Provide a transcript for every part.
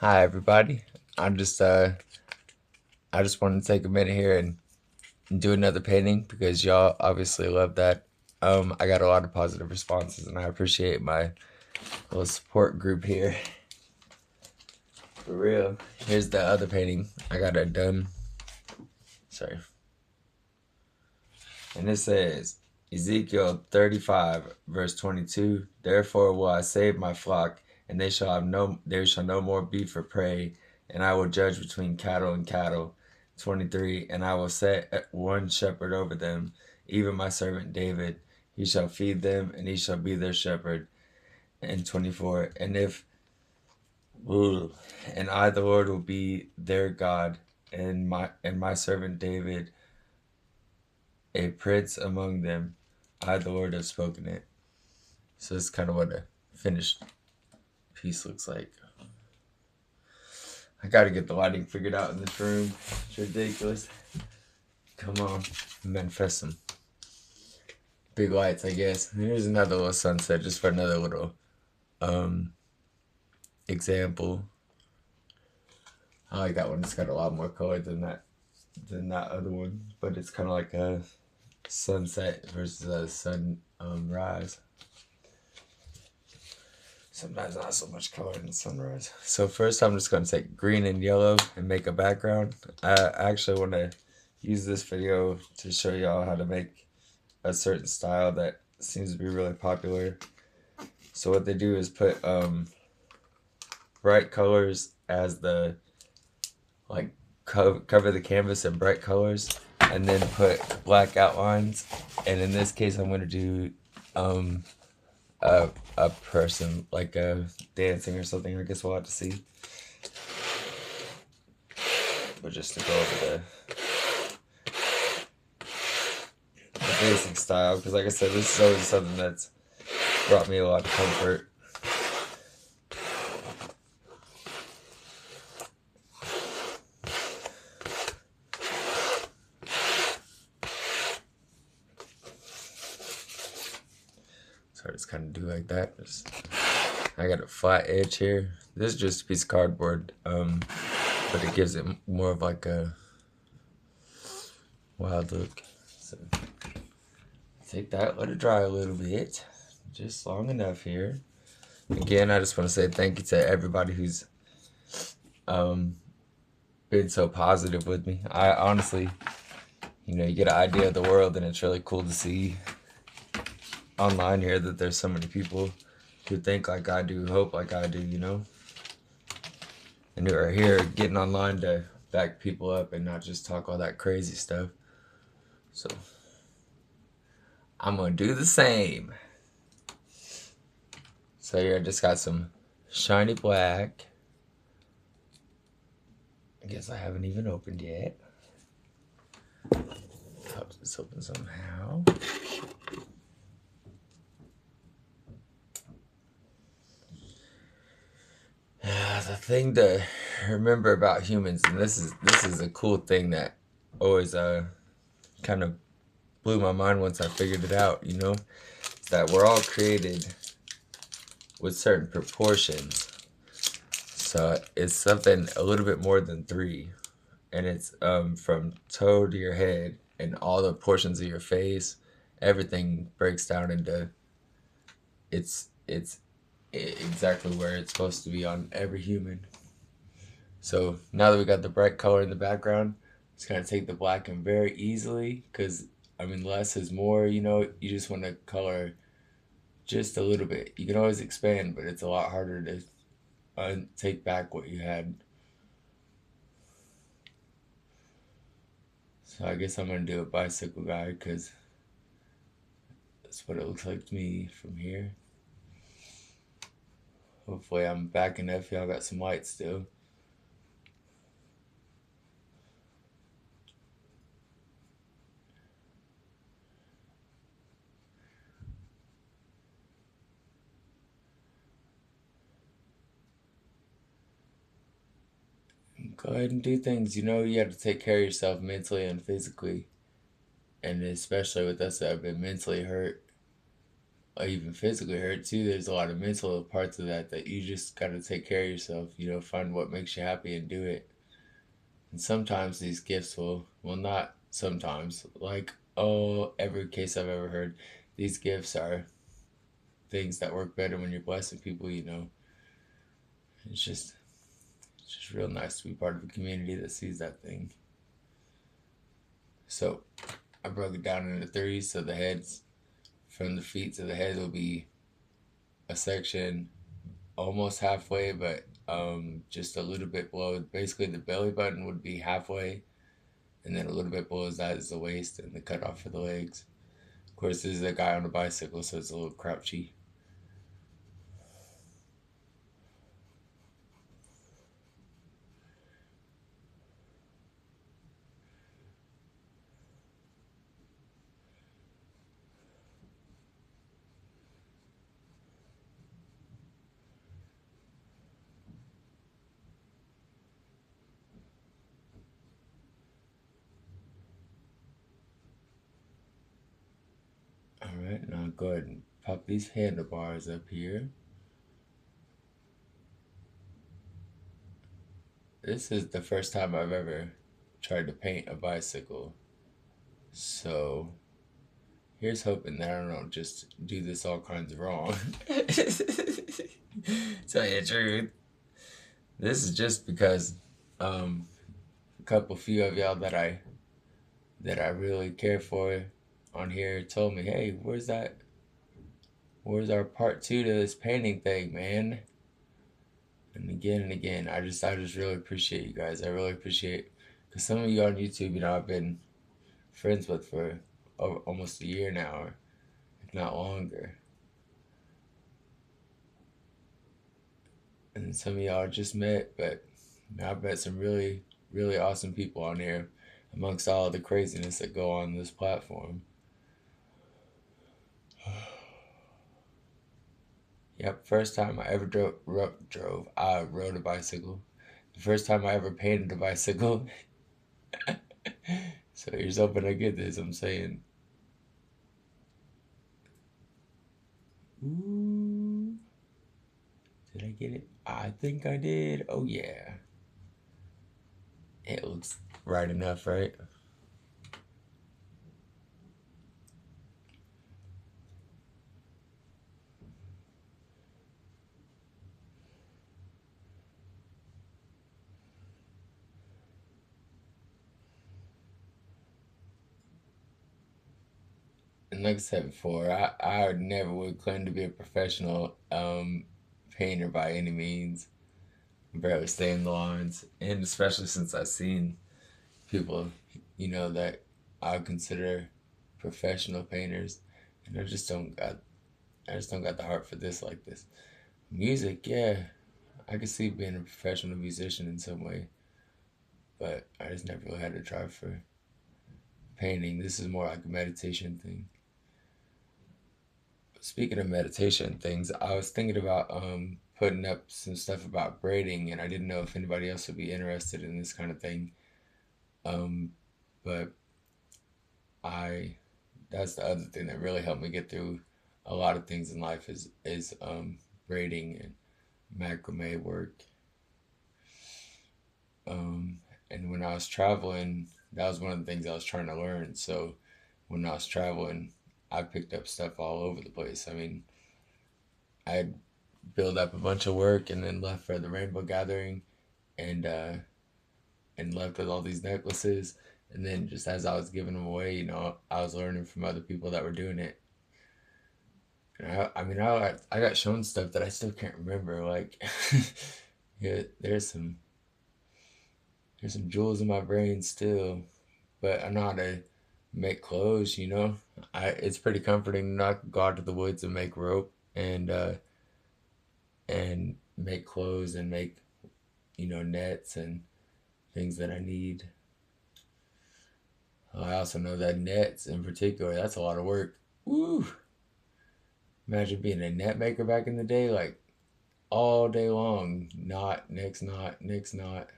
Hi everybody. I'm just I just wanted to take a minute here and do another painting because y'all obviously love that. I got a lot of positive responses and I appreciate my little support group here. For real. Here's the other painting I got it done. Sorry. And it says Ezekiel 35 verse 22, therefore will I save my flock, and they shall no more be for prey, and I will judge between cattle and cattle. 23, and I will set one shepherd over them, even my servant David. He shall feed them, and he shall be their shepherd. And 24, ooh, and I the Lord will be their God, and my servant David a prince among them. I, the Lord, have spoken it. So that's kind of what a finished piece looks like. I gotta get the lighting figured out in this room. It's ridiculous. Come on, manifest some big lights, I guess. Here's another little sunset, just for another little um example. I like that one. It's got a lot more color than that other one, but it's kind of like a sunset versus a sunrise. Sometimes not so much color in the sunrise. So first I'm just going to take green and yellow and make a background. I actually want to use this video to show y'all how to make a certain style that seems to be really popular. So what they do is put bright colors as the, like, cover the canvas in bright colors, and then put black outlines. And in this case I'm going to do um, a person like dancing or something. I guess we'll have to see. But just to go over the basic style, because like I said, this is always something that's brought me a lot of comfort. So I just kind of do like that. I got a flat edge here. This is just a piece of cardboard, but it gives it more of like a wild look. So take that, let it dry a little bit, just long enough here. Again, I just want to say thank you to everybody who's been so positive with me. I honestly, you get an idea of the world, and it's really cool to see online here that there's so many people who think like I do, hope like I do, and who are here getting online to back people up and not just talk all that crazy stuff. So I'm gonna do the same. So here I just got some shiny black. I guess I haven't even opened yet. Pop this open somehow. The thing to remember about humans, and this is a cool thing that always kind of blew my mind once I figured it out, is that we're all created with certain proportions. So it's something a little bit more than three, and it's from toe to your head and all the portions of your face. Everything breaks down into it's exactly where it's supposed to be on every human. So now that we got the bright color in the background, it's gonna take the black and very easily, because less is more. You just want to color just a little bit. You can always expand, but it's a lot harder to take back what you had. So I guess I'm gonna do a bicycle guy because that's what it looks like to me from here. Hopefully I'm back enough. Y'all got some light still. Go ahead and do things. You have to take care of yourself mentally and physically. And especially with us that have been mentally hurt. even physically hurt too. There's a lot of mental parts of that that you just got to take care of yourself. Find what makes you happy and do it. And sometimes these gifts well, not sometimes, like, oh, every case I've ever heard, these gifts are things that work better when you're blessing people. It's just real nice to be part of a community that sees that thing. So I broke it down into threes. So the heads, from the feet to the head, will be a section almost halfway, but just a little bit below. Basically, the belly button would be halfway, and then a little bit below that is the waist and the cutoff for the legs. Of course, this is a guy on a bicycle, so it's a little crouchy. All right, now go ahead and pop these handlebars up here. This is the first time I've ever tried to paint a bicycle. So here's hoping that I don't just do this all kinds of wrong. Tell you the truth. This is just because a few of y'all that I really care for on here told me, hey, where's our part 2 to this painting thing, man? And again, I just really appreciate you guys. I really appreciate, because some of you on YouTube, I've been friends with for almost a year now, or if not longer. And some of y'all just met, but I've met some really, really awesome people on here amongst all the craziness that go on this platform. Yep, first time I ever I rode a bicycle. The first time I ever painted a bicycle. So here's hoping I get this, I'm saying. Ooh. Did I get it? I think I did. Oh, yeah. It looks right enough, right? And like I said before, I never would claim to be a professional painter by any means. I barely stay in the lines. And especially since I've seen people, that I would consider professional painters. And I just don't got the heart for this like this. Music, yeah. I could see being a professional musician in some way. But I just never really had a drive for painting. This is more like a meditation thing. Speaking of meditation things, I was thinking about putting up some stuff about braiding, and I didn't know if anybody else would be interested in this kind of thing. But I that's the other thing that really helped me get through a lot of things in life is braiding and macrame work. And when I was traveling, that was one of the things I was trying to learn. So when I was traveling, I picked up stuff all over the place. I mean, I'd build up a bunch of work and then left for the Rainbow Gathering, and left with all these necklaces. And then just as I was giving them away, I was learning from other people that were doing it. And I got shown stuff that I still can't remember. Like, yeah, there's some jewels in my brain still, but I know how to make clothes. It's pretty comforting to not go out to the woods and make rope and make clothes and make nets and things that I need. I also know that nets in particular, that's a lot of work. Woo! Imagine being a net maker back in the day, like all day long. Knot, next knot, next knot.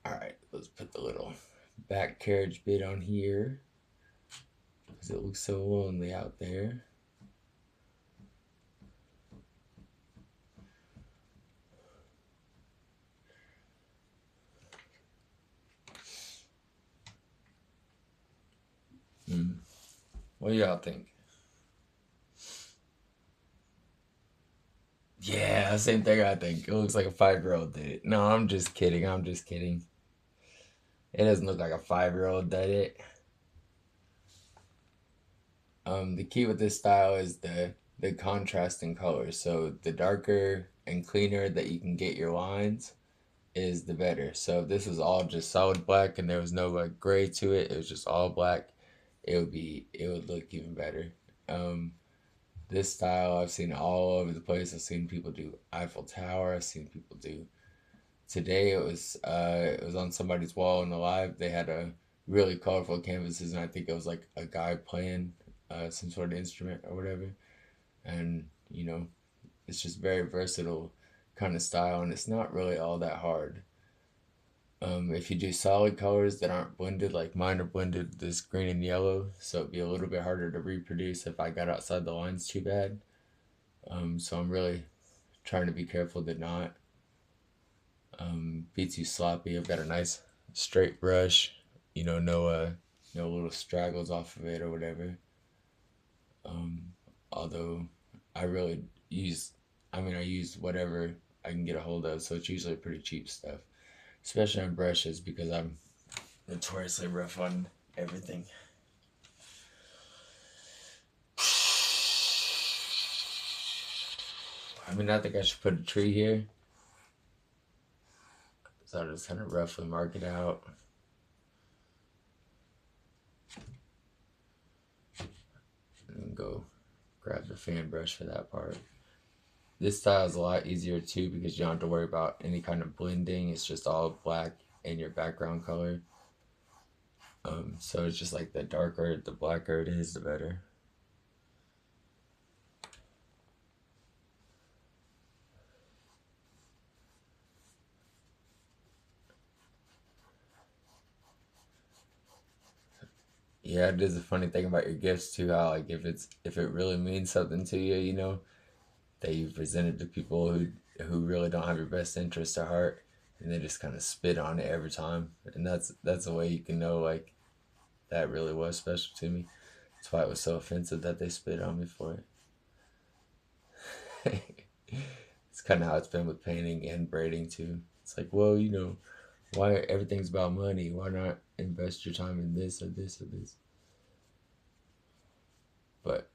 All right, let's put the little back carriage bit on here because it looks so lonely out there. What do y'all think? Yeah, same thing I think. It looks like a 5-year-old did it. No, I'm just kidding. I'm just kidding. It doesn't look like a 5-year-old did it. The key with this style is the contrast in colors. So the darker and cleaner that you can get your lines is the better. So if this was all just solid black and there was no like gray to it, it was just all black, it would look even better. Um, this style I've seen all over the place. I've seen people do Eiffel Tower. I've seen people do. Today it was on somebody's wall in the live. They had a really colorful canvases, and I think it was like a guy playing some sort of instrument or whatever. And it's just very versatile kind of style, and it's not really all that hard. If you do solid colors that aren't blended, like mine are blended this green and yellow, so it'd be a little bit harder to reproduce if I got outside the lines too bad. So I'm really trying to be careful to not be too sloppy. I've got a nice straight brush, no little straggles off of it or whatever. Um, Although I really use, I use whatever I can get a hold of, so it's usually pretty cheap stuff, especially on brushes because I'm notoriously rough on everything. I think I should put a tree here. So I'll just kind of roughly mark it out. And go grab the fan brush for that part. This style is a lot easier too because you don't have to worry about any kind of blending. It's just all black in your background color. So it's just like the darker, the blacker it is, the better. Yeah, it is a funny thing about your gifts too. How like if it really means something to you, that you present it to people who really don't have your best interest at heart, and they just kind of spit on it every time, and that's a way you can know like that really was special to me. That's why it was so offensive that they spit on me for it. It's kind of how it's been with painting and braiding too. It's like, well, why everything's about money? Why not invest your time in this or this or this? But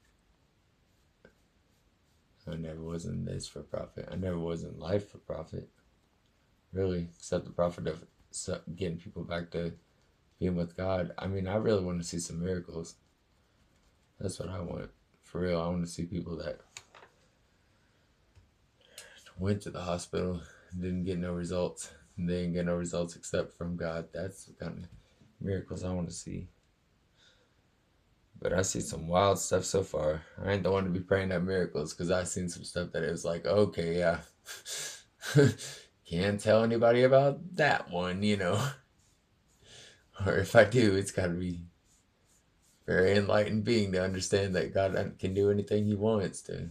I never was in this for profit. I never was in life for profit, really, except the profit of getting people back to being with God. I really want to see some miracles. That's what I want. For real, I want to see people that went to the hospital and didn't get no results. And they didn't get no results except from God. That's the kind of miracles I want to see. But I see some wild stuff so far. I ain't the one to be praying at miracles because I seen some stuff that it was like, okay, yeah. Can't tell anybody about that one, Or if I do, it's got to be very enlightened being to understand that God can do anything He wants to.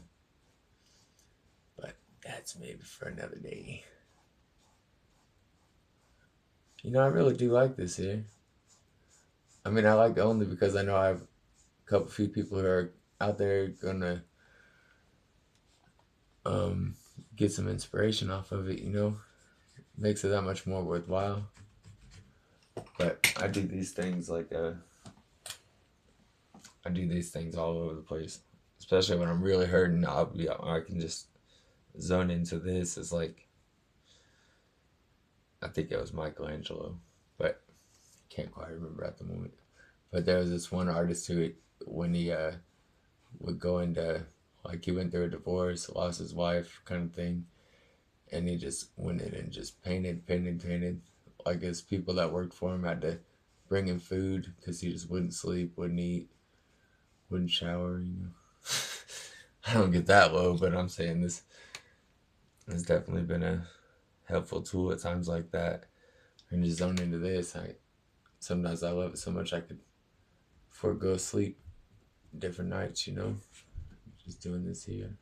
But that's maybe for another day. I really do like this here. I like it only because I know I have few people who are out there gonna get some inspiration off of it. Makes it that much more worthwhile. But I do these things I do these things all over the place, especially when I'm really hurting. I can just zone into this. It's like I think it was Michelangelo, but can't quite remember at the moment. But there was this one artist who, when he would go into, like, he went through a divorce, lost his wife, kind of thing, and he just went in and just painted. Like his people that worked for him had to bring him food because he just wouldn't sleep, wouldn't eat, wouldn't shower. I don't get that low, but I'm saying this has definitely been a helpful tool at times like that. And just zone into this. Sometimes I love it so much I could forego sleep different nights. Just doing this here.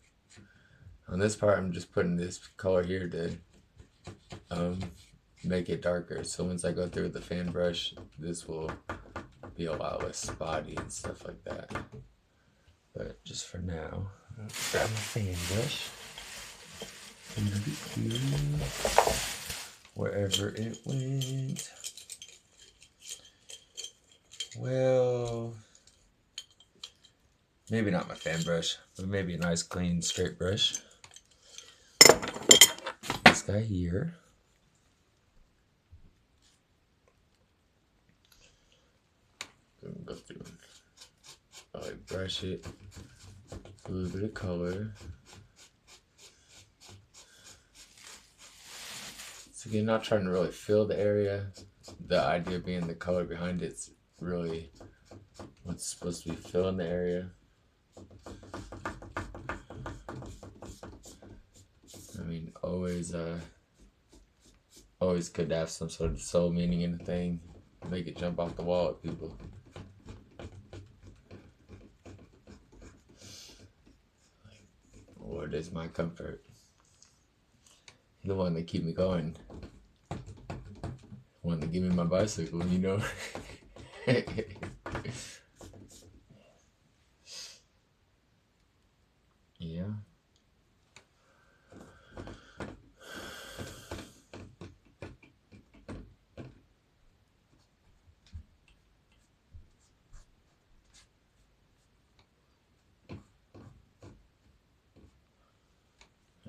On this part, I'm just putting this color here to make it darker. So once I go through with the fan brush, this will be a lot less spotty and stuff like that. But just for now, I'll grab my fan brush. Wherever it went. Well, maybe not my fan brush, but maybe a nice clean straight brush. This guy here. Go through. I brush it. A little bit of color. So again, not trying to really fill the area. The idea being the color behind it's really what's supposed to be filling the area. I mean, always good to have some sort of soul meaning in the thing. Make it jump off the wall at people. What is my comfort? The one that keep me going. One that give me my bicycle, you know. Yeah.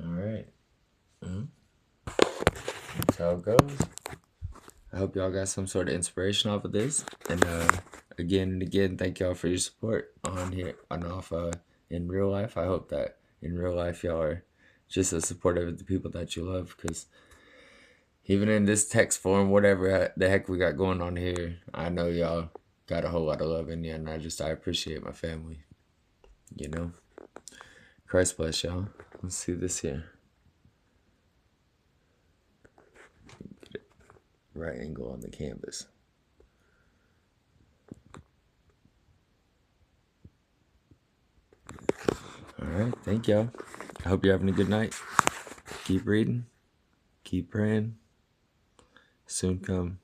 All right. That's how it goes. I hope y'all got some sort of inspiration off of this. And again and again, thank y'all for your support on here and off in real life. I hope that in real life y'all are just as supportive of the people that you love, because even in this text form, whatever the heck we got going on here, I know y'all got a whole lot of love in you, and I appreciate my family, you know. Christ bless y'all. Let's see this here. Get it right angle on the canvas. All right, thank y'all. I hope you're having a good night. Keep reading, keep praying. Soon come.